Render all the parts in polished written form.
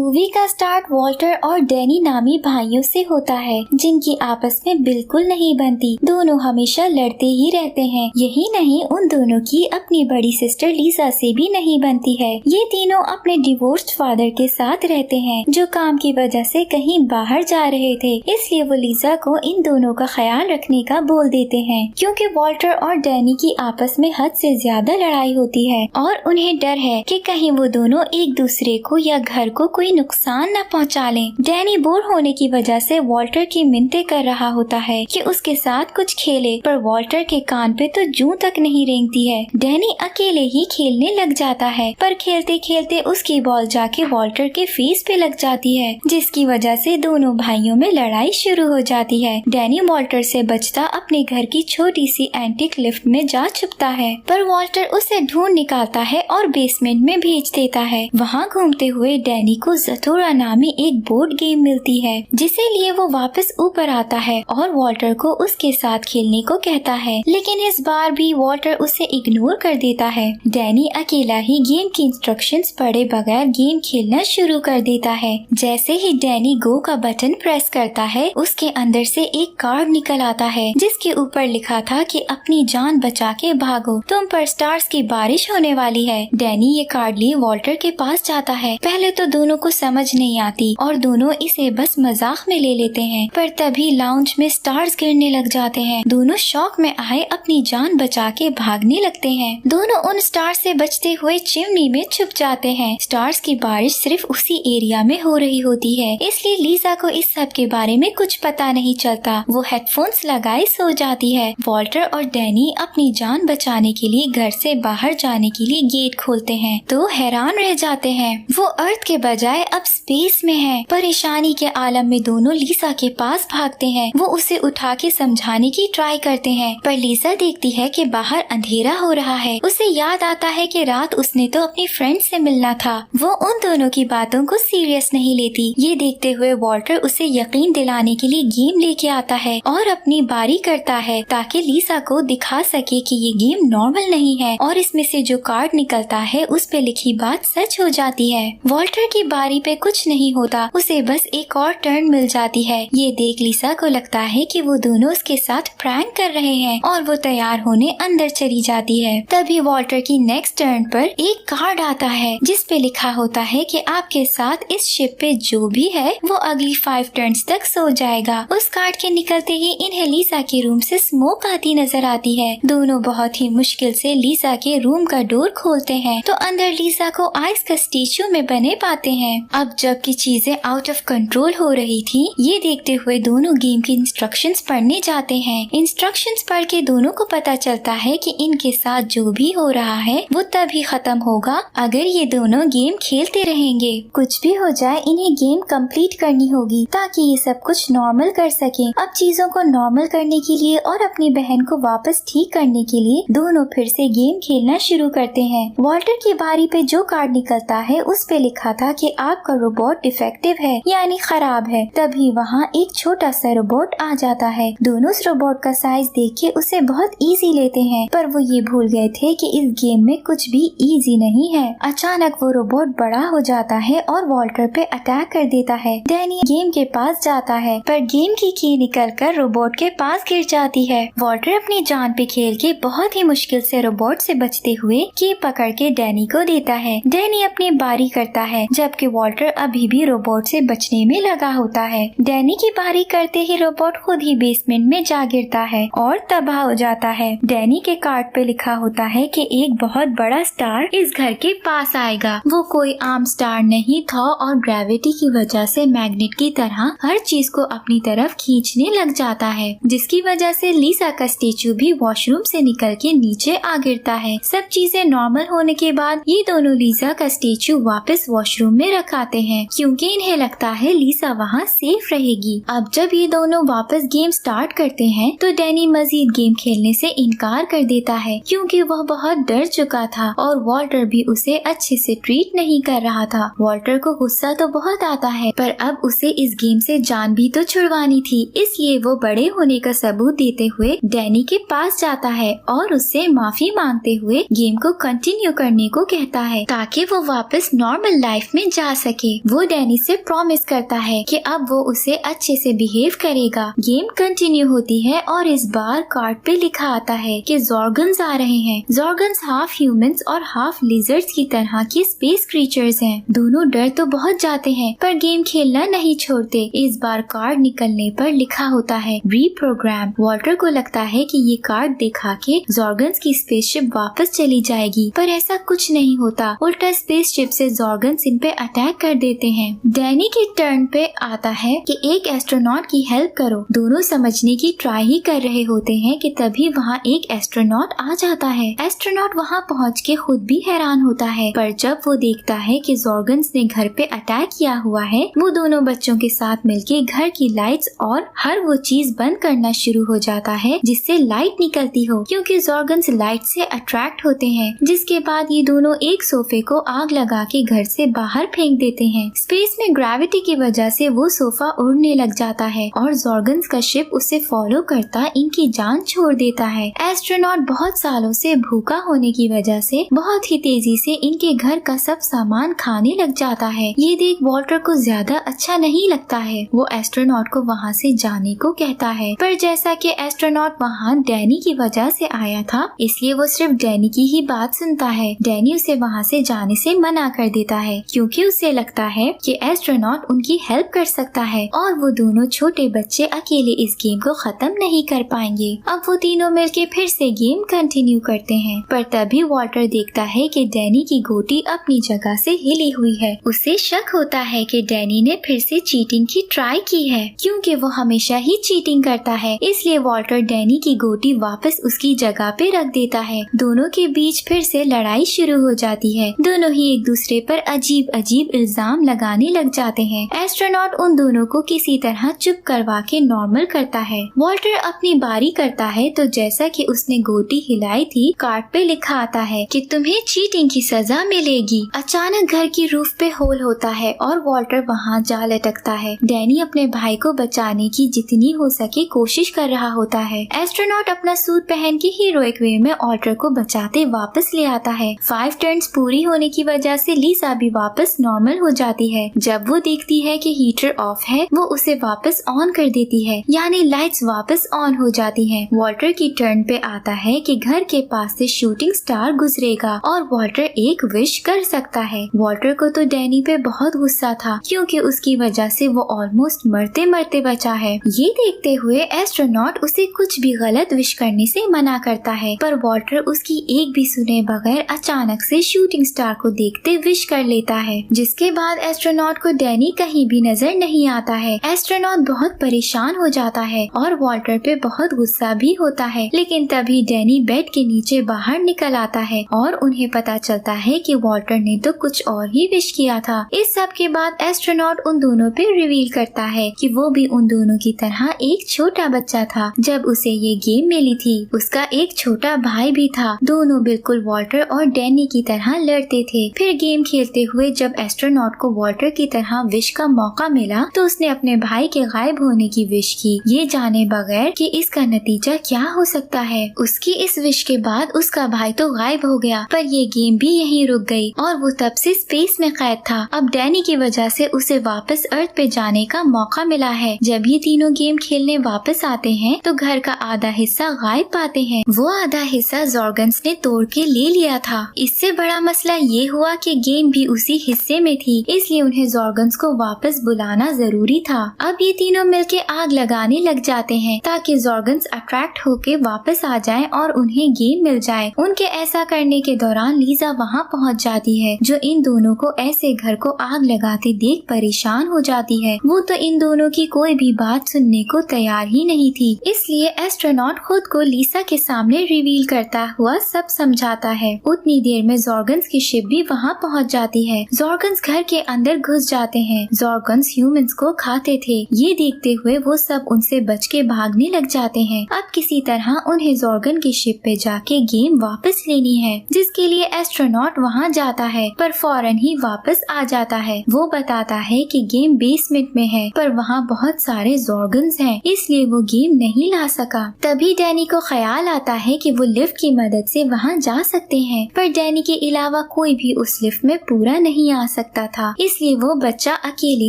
Movie का start Walter और Danny नामी भाइयों से होता है जिनकी आपस में बिल्कुल नहीं बनती। दोनों हमेशा लड़ते ही रहते हैं। यही नहीं, उन दोनों की अपनी बड़ी सिस्टर लीसा से भी नहीं बनती है। ये तीनों अपने डिवोर्स्ड फादर के साथ रहते हैं जो काम की वजह से कहीं बाहर जा रहे थे, इसलिए वो लीसा को इन दोनों का ख्याल रखने का बोल देते हैं। क्योंकि वॉल्टर और डैनी की आपस में हद से ज्यादा लड़ाई होती है और उन्हें डर है कि कहीं वो दोनों एक दूसरे को या घर को कोई नुकसान न पहुंचा लें। डैनी बोर होने की वजह से वॉल्टर की मिन्नतें कर रहा होता है कि उसके साथ कुछ खेले, पर वॉल्टर के कान पे तो जूं तक नहीं रेंगती है। डैनी अकेले ही खेलने लग जाता है, पर खेलते खेलते उसकी बॉल जाके वॉल्टर के फेस पे लग जाती है, जिसकी वजह से दोनों भाइयों में लड़ाई शुरू हो जाती है। डैनी वॉल्टर से बचता अपने घर की छोटी सी एंटीक लिफ्ट में जा छुपता है, पर वॉल्टर उसे ढूंढ निकालता है और बेसमेंट में भेज देता है। वहाँ घूमते हुए डैनी को ज़तोरा नामी एक बोर्ड गेम मिलती है, जिसे लिए वो वापस ऊपर आता है और वॉल्टर को उसके साथ खेलने को कहता है, लेकिन इस बार भी वॉल्टर उसे इग्नोर कर देता है। डैनी अकेला ही गेम की इंस्ट्रक्शंस पढ़े बगैर गेम खेलना शुरू कर देता है। जैसे ही डैनी गो का बटन प्रेस करता है, उसके अंदर से एक कार्ड निकल आता है जिसके ऊपर लिखा था कि अपनी जान बचा के भागो, तुम पर स्टार्स की बारिश होने वाली है। डैनी ये कार्ड लिए वॉल्टर के पास जाता है। पहले तो दोनों को समझ नहीं आती और दोनों इसे बस मजाक में ले लेते हैं, पर तभी लाउंज में स्टार्स गिरने लग जाते हैं। दोनों शॉक में आए अपनी जान बचा के भागने लगते हैं। दोनों उन स्टार्स से बचते हुए चिमनी में छुप जाते हैं। स्टार्स की बारिश सिर्फ उसी एरिया में हो रही होती है, इसलिए लीसा को इस सब के बारे में कुछ पता नहीं चलता। वो हेडफोन्स लगाए सो जाती है। वॉल्टर और डैनी अपनी जान बचाने के लिए घर से बाहर जाने के लिए गेट खोलते हैं तो हैरान रह जाते हैं। वो अर्थ के बजाय अब स्पेस में है। परेशानी के आलम में दोनों लीसा के पास भागते हैं। वो उसे उठा के समझाने की ट्राई करते हैं, पर लीसा देखती है कि बाहर अंधेरा हो रहा है। उसे याद आता है कि रात उसने तो अपनी फ्रेंड से मिलना था। वो उन दोनों की बातों को सीरियस नहीं लेती। ये देखते हुए वॉल्टर उसे यकीन दिलाने के लिए गेम लेके आता है और अपनी बारी करता है ताकि लीसा को दिखा सके कि ये गेम नॉर्मल नहीं है और इसमें से जो कार्ड निकलता है उस पे लिखी बात सच हो जाती है। वॉल्टर की बारी पे कुछ नहीं होता, उसे बस एक और टर्न मिल जाती है। ये देख लीसा को लगता है कि वो दोनों उसके साथ प्रैंक कर रहे हैं और वो तैयार होने अंदर चली जाती है। तभी वॉल्टर की नेक्स्ट टर्न पर एक कार्ड आता है जिस पे लिखा होता है कि आपके साथ इस शिप पे जो भी है वो अगली 5 टर्न्स तक सो जाएगा। उस कार्ड के निकलते ही इन्हें लीसा के रूम से स्मोक आती नजर आती है। दोनों बहुत ही मुश्किल से लीसा के रूम का डोर खोलते हैं तो अंदर लीसा को आइस का स्टैचू में बने पाते हैं। अब जबकि चीजें आउट ऑफ कंट्रोल हो रही थी, ये देखते हुए दोनों गेम की इंस्ट्रक्शंस पढ़ने जाते हैं। इंस्ट्रक्शंस पढ़ के दोनों को पता चलता है कि इनके साथ जो भी हो रहा है वो तभी खत्म होगा अगर ये दोनों गेम खेलते रहेंगे। कुछ भी हो जाए, इन्हें गेम कंप्लीट करनी होगी ताकि ये सब कुछ नॉर्मल कर सके। अब चीजों को नॉर्मल करने के लिए और अपनी बहन को वापस ठीक करने के लिए दोनों फिर से गेम खेलना शुरू करते हैं। वॉल्टर की बारी पे जो कार्ड निकलता है उस पे लिखा था कि आपका रोबोट डिफेक्टिव है, यानी खराब है। तभी वहाँ एक छोटा सा रोबोट आ जाता है। दोनों उस रोबोट का साइज देख के उसे बहुत इजी लेते हैं, पर वो ये भूल गए थे कि इस गेम में कुछ भी इजी नहीं है। अचानक वो रोबोट बड़ा हो जाता है और वॉल्टर पे अटैक कर देता है। डैनी गेम के पास जाता है, पर गेम की की निकलकर रोबोट के पास गिर जाती है। वॉल्टर अपनी जान पे खेल के बहुत ही मुश्किल से रोबोट से बचते हुए की पकड़ के डैनी को देता है। डैनी अपनी बारी करता है, जबकि वॉल्टर अभी भी रोबोट से बचने में लगा होता है। डैनी की बारी करते ही रोबोट खुद ही बेसमेंट में जा गिरता है और तबाह हो जाता है। डैनी के कार्ड पे लिखा होता है कि एक बहुत बड़ा स्टार इस घर के पास आएगा। वो कोई आम स्टार नहीं था और ग्रेविटी की वजह से मैग्नेट की तरह हर चीज को अपनी तरफ खींचने लग जाता है, जिसकी वजह से लीसा का स्टेचू भी वॉशरूम से निकल के नीचे आ गिरता है। सब चीजें नॉर्मल होने के बाद ये दोनों लीसा का स्टेचू वापस वॉशरूम में रखाते हैं, क्योंकि इन्हें लगता है लीसा वहाँ सेफ रहेगी। अब जब ये दोनों वापस गेम स्टार्ट करते हैं तो डैनी मजीद गेम खेलने से इनकार कर देता है, क्योंकि वह बहुत डर चुका था और वॉल्टर भी उसे अच्छे से ट्रीट नहीं कर रहा था। वॉल्टर को गुस्सा तो बहुत आता है, पर अब उसे इस गेम से जान भी तो छुड़वानी थी, इसलिए वो बड़े होने का सबूत देते हुए डैनी के पास जाता है और उससे माफी मांगते हुए गेम को कंटिन्यू करने को कहता है ताकि वो वापस नॉर्मल लाइफ में जा ला सके। वो डैनी से प्रॉमिस करता है कि अब वो उसे अच्छे से बिहेव करेगा। गेम कंटिन्यू होती है और इस बार कार्ड पे लिखा आता है कि जॉर्गन्स आ रहे हैं। जॉर्गन्स हाफ ह्यूमंस और हाफ लिजर्ड्स की तरह के स्पेस क्रीचर्स हैं। दोनों डर तो बहुत जाते हैं पर गेम खेलना नहीं छोड़ते। इस बार कार्ड निकलने पर लिखा होता है रीप्रोग्राम। वॉल्टर को लगता है कि ये कार्ड दिखा के जॉर्गन्स की स्पेसशिप वापस चली जाएगी, पर ऐसा कुछ नहीं होता। उल्टा स्पेसशिप से जॉर्गन्स इन पे अटैक कर देते हैं। डैनी के टर्न पे आता है कि एक एस्ट्रोनॉट की हेल्प करो। दोनों समझने की ट्राई ही कर रहे होते हैं कि तभी वहाँ एक एस्ट्रोनॉट आ जाता है। एस्ट्रोनॉट वहाँ पहुँच के खुद भी हैरान होता है, पर जब वो देखता है कि जॉर्गन्स ने घर पे अटैक किया हुआ है, वो दोनों बच्चों के साथ मिलके घर की लाइट्स और हर वो चीज बंद करना शुरू हो जाता है जिससे लाइट निकलती हो, क्योंकि जॉर्गन्स लाइट से अट्रैक्ट होते हैं। जिसके बाद ये दोनों एक सोफे को आग लगा के घर से बाहर फेंक देते हैं। स्पेस में ग्रेविटी की वजह से वो सोफा उड़ने लग जाता है और जॉर्गन्स का शिप उसे फॉलो करता इनकी जान छोड़ देता है। एस्ट्रोनॉट बहुत सालों से भूखा होने की वजह से बहुत ही तेजी से इनके घर का सब सामान खाने लग जाता है। ये देख वॉल्टर को ज्यादा अच्छा नहीं लगता है। वो एस्ट्रोनॉट को वहाँ से जाने को कहता है, पर जैसा कि एस्ट्रोनॉट वहाँ डैनी की वजह से आया था, इसलिए वो सिर्फ डैनी की ही बात सुनता है। डैनी उसे वहाँ से जाने से मना कर देता है क्योंकि उसे लगता है कि एस्ट्रोनॉट उनकी हेल्प कर सकता है और वो दोनों छोटे बच्चे अकेले इस गेम को खत्म नहीं कर पाएंगे। अब वो तीनों मिलके फिर से गेम कंटिन्यू करते हैं, पर तभी वॉल्टर देखता है कि डैनी की गोटी अपनी जगह से हिली हुई है। उसे शक होता है कि डैनी ने फिर से चीटिंग की ट्राई की है, क्योंकि वो हमेशा ही चीटिंग करता है। इसलिए वॉल्टर डैनी की गोटी वापस उसकी जगह पे रख देता है। दोनों के बीच फिर से लड़ाई शुरू हो जाती है। दोनों ही एक दूसरे पर अजीब अजीब इल्जाम लगाने लग जाते हैं। एस्ट्रोनॉट उन दोनों को किसी तरह चुप करवा के नॉर्मल करता है। वॉल्टर अपनी बारी करता है तो जैसा कि उसने गोटी हिलाई थी, कार्ड पे लिखा आता है कि तुम्हें चीटिंग की सजा मिलेगी। अचानक घर की रूफ पे होल होता है और वॉल्टर वहाँ जा लटकता है। डैनी अपने भाई को बचाने की जितनी हो सके कोशिश कर रहा होता है। एस्ट्रोनॉट अपना सूट पहन के हीरोइक वे में वॉल्टर को बचाते वापस ले आता है। 5 टर्न्स पूरी होने की वजह से लीसा भी वापस नॉर्मल हो जाती है। जब वो देखती है कि हीटर ऑफ है, वो उसे वापस ऑन कर देती है, यानी लाइट्स वापस ऑन हो जाती हैं। वॉल्टर की टर्न पे आता है कि घर के पास से शूटिंग स्टार गुजरेगा और वॉल्टर एक विश कर सकता है। वॉल्टर को तो डैनी पे बहुत गुस्सा था क्योंकि उसकी वजह से वो ऑलमोस्ट मरते मरते बचा है। ये देखते हुए एस्ट्रोनॉट उसे कुछ भी गलत विश करने से मना करता है, पर वॉल्टर उसकी एक भी सुने बगैर अचानक से शूटिंग स्टार को देखते विश कर लेता है। जिसके बाद एस्ट्रोनॉट को डैनी कहीं भी नजर नहीं आता है। एस्ट्रोनॉट बहुत परेशान हो जाता है और वॉल्टर पे बहुत गुस्सा भी होता है, लेकिन तभी डैनी बेड के नीचे बाहर निकल आता है और उन्हें पता चलता है कि वॉल्टर ने तो कुछ और ही विश किया था। इस सब के बाद एस्ट्रोनॉट उन दोनों पे रिवील करता है कि वो भी उन दोनों की तरह एक छोटा बच्चा था जब उसे ये गेम मिली थी। उसका एक छोटा भाई भी था। दोनों बिल्कुल वॉल्टर और डैनी की तरह लड़ते थे। फिर गेम खेलते हुए जब एस्ट्रोनॉट को वॉल्टर की तरह विश का मौका मिला तो उसने अपने भाई के गायब होने की विश की, ये जाने बगैर कि इसका नतीजा क्या हो सकता है। उसकी इस विश के बाद उसका भाई तो गायब हो गया, पर ये गेम भी यहीं रुक गई और वो तब से स्पेस में कैद था। अब डैनी की वजह से उसे वापस अर्थ पे जाने का मौका मिला है। जब ये तीनों गेम खेलने वापस आते हैं तो घर का आधा हिस्सा गायब पाते हैं। वो आधा हिस्सा जॉर्गन्स ने तोड़ के ले लिया था। इससे बड़ा मसला ये हुआ कि गेम भी उसी हिस्से में थी, इसलिए उन्हें जॉर्गन्स को वापस बुलाना जरूरी था। अब ये तीनों मिलके आग लगाने लग जाते हैं ताकि जॉर्गन्स अट्रैक्ट होके वापस आ जाएं और उन्हें गेम मिल जाए। उनके ऐसा करने के दौरान लीजा वहाँ पहुँच जाती है, जो इन दोनों को ऐसे घर को आग लगाते देख परेशान हो जाती है। वो तो इन दोनों की कोई भी बात सुनने को तैयार ही नहीं थी, इसलिए एस्ट्रोनॉट खुद को लीसा के सामने रिवील करता हुआ सब समझाता है। उतनी देर में जॉर्गन्स की शिप भी वहाँ पहुँच जाती है। जॉर्गन्स घर के अंदर घुस जाते हैं। जॉर्गन्स ह्यूमंस को खाते थे। ये देखते हुए वो सब उनसे बच के भागने लग जाते हैं। अब किसी तरह उन्हें जॉर्गन की शिप पे जाके गेम वापस लेनी है, जिसके लिए एस्ट्रोनॉट वहाँ जाता है, पर फौरन ही वापस आ जाता है। वो बताता है कि गेम बेसमेंट में है, पर वहाँ बहुत सारे जॉर्गन्स हैं, इसलिए वो गेम नहीं ला सका। तभी डैनी को ख्याल आता है कि वो लिफ्ट की मदद से वहाँ जा सकते हैं, पर डैनी के अलावा कोई भी उस लिफ्ट में पूरा नहीं आ सकता था, इसलिए वो बच्चा अकेले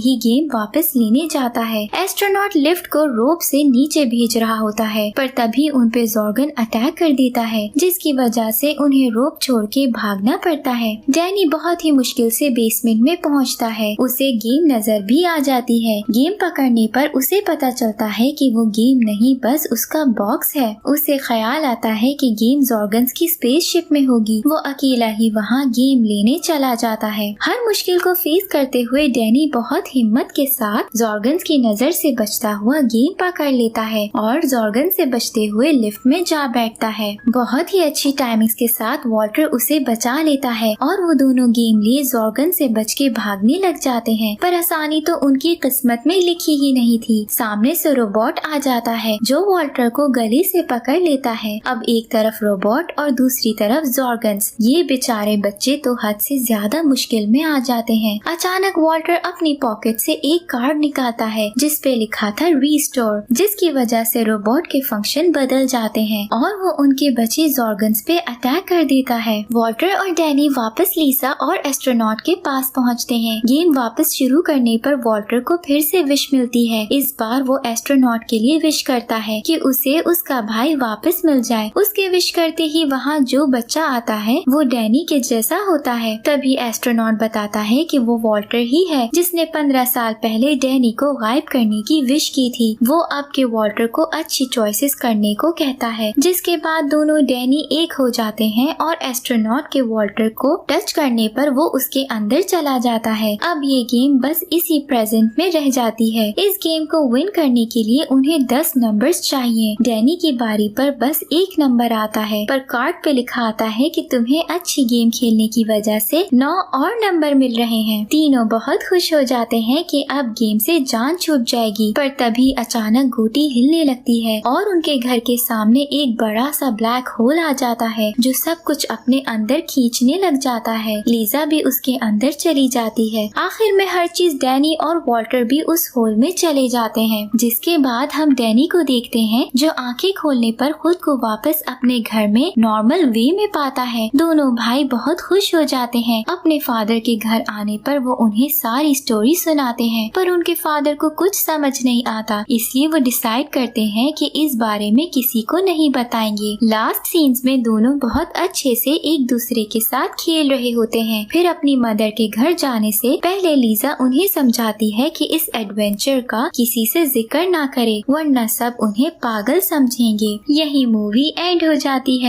ही गेम वापस लेने जाता है। एस्ट्रोनॉट लिफ्ट को रोप से नीचे भेज रहा होता है, पर तभी उन पे जॉर्गन अटैक कर देता है, जिसकी वजह से उन्हें रोप छोड़ के भागना पड़ता है। डैनी बहुत ही मुश्किल से बेसमेंट में पहुंचता है। उसे गेम नजर भी आ जाती है। गेम पकड़ने पर उसे पता चलता है कि वो गेम नहीं, बस उसका बॉक्स है। उसे ख्याल आता है कि गेम जॉर्गन्स की स्पेसशिप में होगी। वो अकेला ही वहाँ गेम लेने चला जाता है। हर मुश्किल को फेस करते हुए डैनी बहुत हिम्मत के साथ जॉर्गन्स की नजर से बचता हुआ गेम पकड़ लेता है और जॉर्गन से बचते हुए लिफ्ट में जा बैठता है। बहुत ही अच्छी टाइमिंग्स के साथ वॉल्टर उसे बचा लेता है और वो दोनों गेम लिए जॉर्गन से बच के भागने लग जाते हैं। पर आसानी तो उनकी किस्मत में लिखी ही नहीं थी। सामने से रोबोट आ जाता है जो वॉल्टर को गले से पकड़ लेता है। अब एक तरफ रोबोट और दूसरी तरफ जॉर्गन्स। ये बेचारे बच्चे तो हद से ज्यादा मुश्किल में आ जाते हैं। अचानक वॉल्टर अपनी पॉकेट से एक कार्ड निकालता है जिस पे लिखा था रीस्टोर, जिसकी वजह से रोबोट के फंक्शन बदल जाते हैं और वो उनके बचे जॉर्गन्स पे अटैक कर देता है। वॉल्टर और डैनी वापस लीसा और एस्ट्रोनॉट के पास पहुंचते हैं। गेम वापस शुरू करने पर वॉल्टर को फिर से विश मिलती है। इस बार वो एस्ट्रोनॉट के लिए विश करता है कि उसे उसका भाई वापस मिल जाए। उसके विश करते ही वहाँ जो बच्चा आता है वो डैनी के जैसा होता है। तभी एस्ट्रोनॉट बताता है कि वो वॉल्टर ही है जिसने 15 साल पहले डैनी को गायब करने की विश की थी। वो अब के वॉल्टर को अच्छी चॉइसेस करने को कहता है, जिसके बाद दोनों डैनी एक हो जाते हैं और एस्ट्रोनॉट के वॉल्टर को टच करने पर वो उसके अंदर चला जाता है। अब ये गेम बस इसी प्रेजेंट में रह जाती है। इस गेम को विन करने के लिए उन्हें 10 नंबर्स चाहिए। डैनी की बारी पर बस एक नंबर आता है, पर कार्ड पे लिखा आता है कि तुम्हें अच्छी गेम खेलने की वजह से 9 और नंबर मिल रहे हैं। तीनों बहुत खुश हो जाते हैं कि अब गेम से जान छूट जाएगी, पर तभी अचानक घोटी हिलने लगती है और उनके घर के सामने एक बड़ा सा ब्लैक होल आ जाता है जो सब कुछ अपने अंदर खींचने लग जाता है। लीजा भी उसके अंदर चली जाती है। आखिर में हर चीज डैनी और वॉल्टर भी उस होल में चले जाते हैं, जिसके बाद हम डैनी को देखते हैं जो आंखें खोलने पर खुद को वापस अपने घर में नॉर्मल वे में पाता है। दोनों भाई बहुत खुश हो जाते हैं। अपने फादर के घर आने पर वो उन्हें सारी स्टोरी सुनाते हैं, पर उनके फादर को कुछ समझ नहीं आता, इसलिए वो डिसाइड करते हैं कि इस बारे में किसी को नहीं बताएंगे। लास्ट सीन्स में दोनों बहुत अच्छे से एक दूसरे के साथ खेल रहे होते हैं। फिर अपनी मदर के घर जाने से पहले लीजा उन्हें समझाती है कि इस एडवेंचर का किसी से जिक्र ना करे, वरना सब उन्हें पागल समझेंगे। यही मूवी एंड हो जाती है।